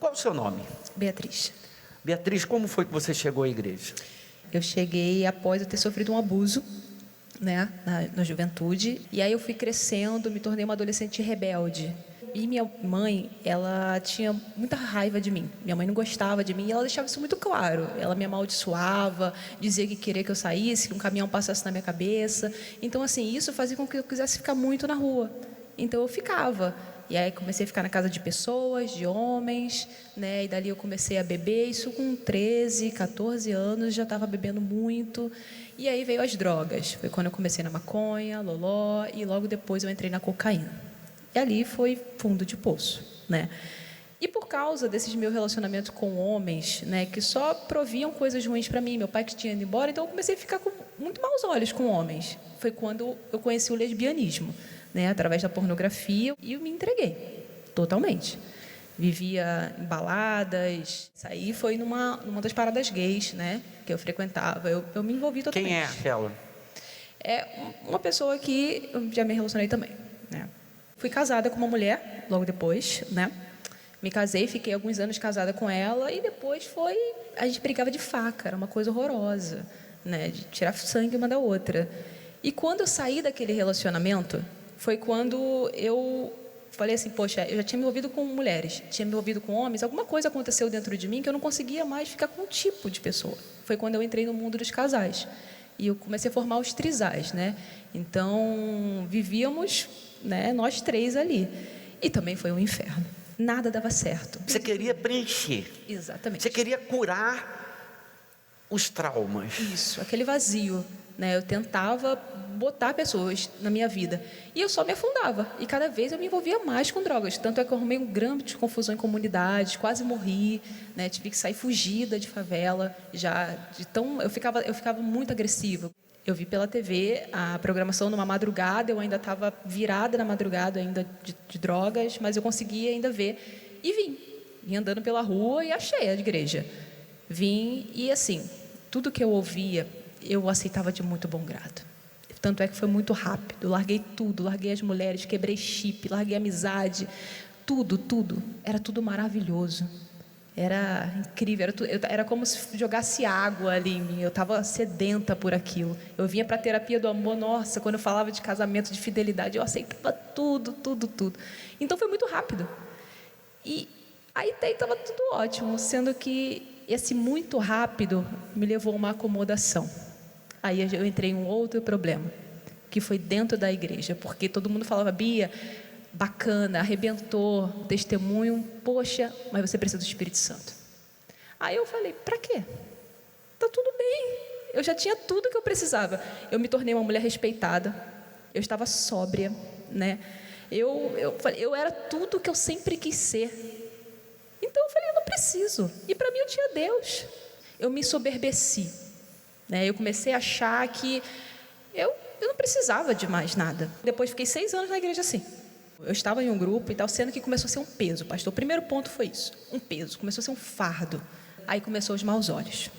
Qual o seu nome? Beatriz. Beatriz, como foi que você chegou à igreja? Eu cheguei após eu ter sofrido um abuso, né, na juventude. E aí eu fui crescendo, me tornei uma adolescente rebelde. E minha mãe, ela tinha muita raiva de mim. Minha mãe não gostava de mim e ela deixava isso muito claro. Ela me amaldiçoava, dizia que queria que eu saísse, que um caminhão passasse na minha cabeça. Então, assim, isso fazia com que eu quisesse ficar muito na rua. Então, eu ficava. E aí comecei a ficar na casa de pessoas, de homens, né? E dali eu comecei a beber. Isso com 13, 14 anos, já estava bebendo muito. E aí veio as drogas. Foi quando eu comecei na maconha, loló, e logo depois eu entrei na cocaína. E ali foi fundo de poço, né? E por causa desses meus relacionamentos com homens, né, que só proviam coisas ruins para mim, meu pai que tinha ido embora, então eu comecei a ficar com muito maus olhos com homens. Foi quando eu conheci o lesbianismo, né, através da pornografia, e eu me entreguei totalmente. Vivia em baladas. Isso aí foi numa das paradas gays, né, que eu frequentava. Eu me envolvi totalmente. Quem é aquela? É uma pessoa que eu já me relacionei também, né? Fui casada com uma mulher logo depois, né? Me casei, fiquei alguns anos casada com ela e depois a gente brigava de faca, era uma coisa horrorosa, né? De tirar sangue uma da outra. E quando eu saí daquele relacionamento, foi quando eu falei assim, poxa, eu já tinha me envolvido com mulheres, tinha me envolvido com homens, alguma coisa aconteceu dentro de mim que eu não conseguia mais ficar com um tipo de pessoa. Foi quando eu entrei no mundo dos casais. E eu comecei a formar os trisais, né? Então, vivíamos, né, nós três ali. E também foi um inferno. Nada dava certo. Você queria preencher. Exatamente. Você queria curar os traumas. Isso, aquele vazio, né? Eu tentava botar pessoas na minha vida. E eu só me afundava. E cada vez eu me envolvia mais com drogas. Tanto é que eu arrumei um grande confusão em comunidades, quase morri, né? Tive que sair fugida de favela. Eu ficava muito agressiva. Eu vi pela TV a programação numa madrugada, eu ainda estava virada na madrugada ainda de drogas, mas eu conseguia ainda ver. E vim andando pela rua e achei a igreja. Vim e assim, tudo que eu ouvia, eu aceitava de muito bom grado. Tanto é que foi muito rápido, larguei tudo, larguei as mulheres, quebrei chip, larguei amizade, tudo, era tudo maravilhoso. Era incrível, era como se jogasse água ali em mim, eu estava sedenta por aquilo. Eu vinha para a terapia do amor, nossa, quando eu falava de casamento, de fidelidade, eu aceitava tudo. Então foi muito rápido. E aí estava tudo ótimo, sendo que esse muito rápido me levou a uma acomodação. Aí eu entrei em um outro problema, que foi dentro da igreja, porque todo mundo falava, Bia, bacana, arrebentou, testemunho, poxa, mas você precisa do Espírito Santo. Aí eu falei, pra quê? Tá tudo bem, eu já tinha tudo que eu precisava. Eu me tornei uma mulher respeitada, eu estava sóbria, né? Eu era tudo que eu sempre quis ser. Então eu falei, eu não preciso. E para mim eu tinha Deus. Eu me soberbeci, né? Eu comecei a achar que eu não precisava de mais nada. Depois fiquei 6 anos na igreja assim. Eu estava em um grupo e tal, sendo que começou a ser um peso, pastor. O primeiro ponto foi isso, um peso, começou a ser um fardo. Aí começou os maus olhos,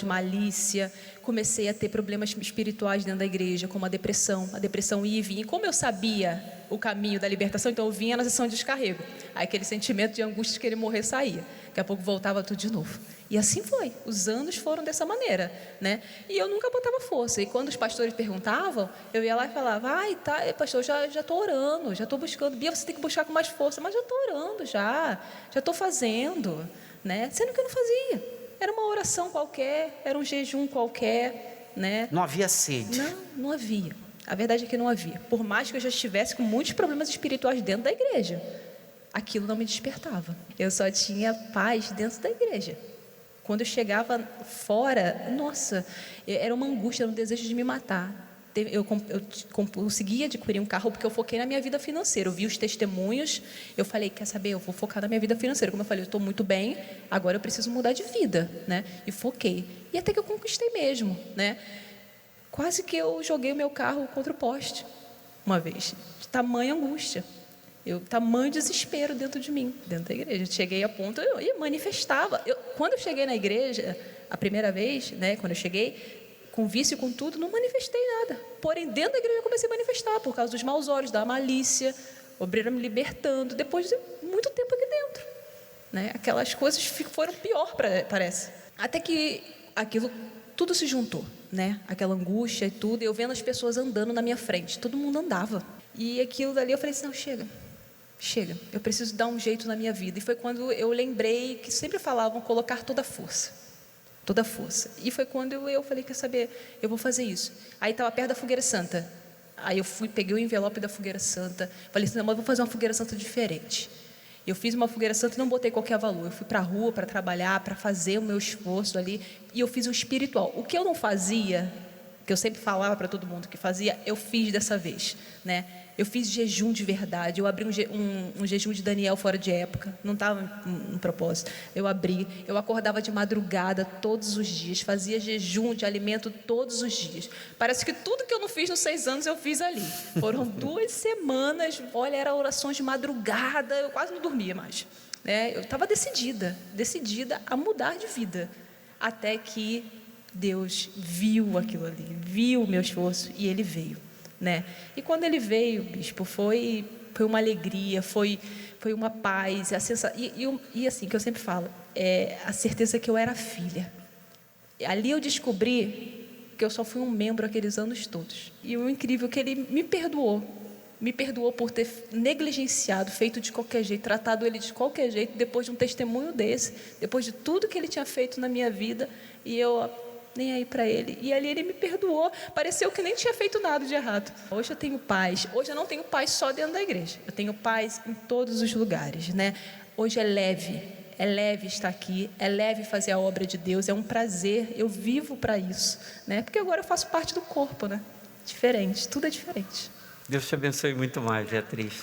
malícia. Comecei a ter problemas espirituais dentro da igreja, como a depressão ia e vinha. E como eu sabia o caminho da libertação, então eu vinha na sessão de descarrego. Aí aquele sentimento de angústia de querer morrer saía. Daqui a pouco voltava tudo de novo. E assim foi, os anos foram dessa maneira, né? E eu nunca botava força. E quando os pastores perguntavam, eu ia lá e falava, pastor, já estou orando, já estou buscando. Bia, você tem que buscar com mais força. Mas já estou orando, já estou fazendo, né? Sendo que eu não fazia. Era uma oração qualquer, era um jejum qualquer, né? Não havia sede. Não havia. A verdade é que não havia. Por mais que eu já estivesse com muitos problemas espirituais dentro da igreja, aquilo não me despertava. Eu só tinha paz dentro da igreja. Quando eu chegava fora, nossa, era uma angústia, era um desejo de me matar. Eu consegui adquirir um carro porque eu foquei na minha vida financeira. Eu vi os testemunhos, eu falei, quer saber, eu vou focar na minha vida financeira. Como eu falei, eu estou muito bem, agora eu preciso mudar de vida, né? E foquei. E até que eu conquistei mesmo, né? Quase que eu joguei o meu carro contra o poste uma vez, de tamanha angústia. Tamanho desespero dentro de mim, dentro da igreja. Cheguei a ponto, eu manifestava. Quando eu cheguei na igreja, a primeira vez, né, quando eu cheguei, com vício e com tudo, não manifestei nada. Porém, dentro da igreja eu comecei a manifestar, por causa dos maus olhos, da malícia, o obreiro me libertando, depois de muito tempo aqui dentro. né? Aquelas coisas foram pior, parece. Até que aquilo tudo se juntou, né? Aquela angústia e tudo, eu vendo as pessoas andando na minha frente, todo mundo andava. E aquilo dali eu falei assim, não, chega, eu preciso dar um jeito na minha vida. E foi quando eu lembrei que sempre falavam colocar toda a força. E foi quando eu falei, quer saber, eu vou fazer isso. Aí estava perto da Fogueira Santa. Aí eu peguei o envelope da Fogueira Santa, falei assim, não, mas eu vou fazer uma Fogueira Santa diferente. Eu fiz uma Fogueira Santa e não botei qualquer valor. Eu fui para a rua para trabalhar, para fazer o meu esforço ali. E eu fiz um espiritual. O que eu não fazia, que eu sempre falava para todo mundo que fazia, eu fiz dessa vez, né? Eu fiz jejum de verdade. Eu abri um jejum de Daniel fora de época. Não estava no propósito. Eu abri. Eu acordava de madrugada todos os dias. Fazia jejum de alimento todos os dias. Parece que tudo que eu não fiz nos 6 anos, eu fiz ali. Foram 2 semanas. Olha, eram orações de madrugada. Eu quase não dormia mais, né? Eu estava decidida a mudar de vida. Até que Deus viu aquilo ali. Viu o meu esforço e Ele veio, né? E quando Ele veio, bispo, foi uma alegria, foi uma paz, a sensação, e assim, que eu sempre falo, a certeza que eu era filha. Ali eu descobri que eu só fui um membro aqueles anos todos. E o incrível é que Ele me perdoou por ter negligenciado, feito de qualquer jeito, tratado Ele de qualquer jeito, depois de um testemunho desse, depois de tudo que Ele tinha feito na minha vida, e eu nem aí para Ele, e ali Ele me perdoou, pareceu que nem tinha feito nada de errado. Hoje eu tenho paz, hoje eu não tenho paz só dentro da igreja, eu tenho paz em todos os lugares, né? Hoje é leve estar aqui, é leve fazer a obra de Deus, é um prazer, eu vivo para isso, né? Porque agora eu faço parte do corpo, né? Diferente, tudo é diferente. Deus te abençoe muito mais, Beatriz.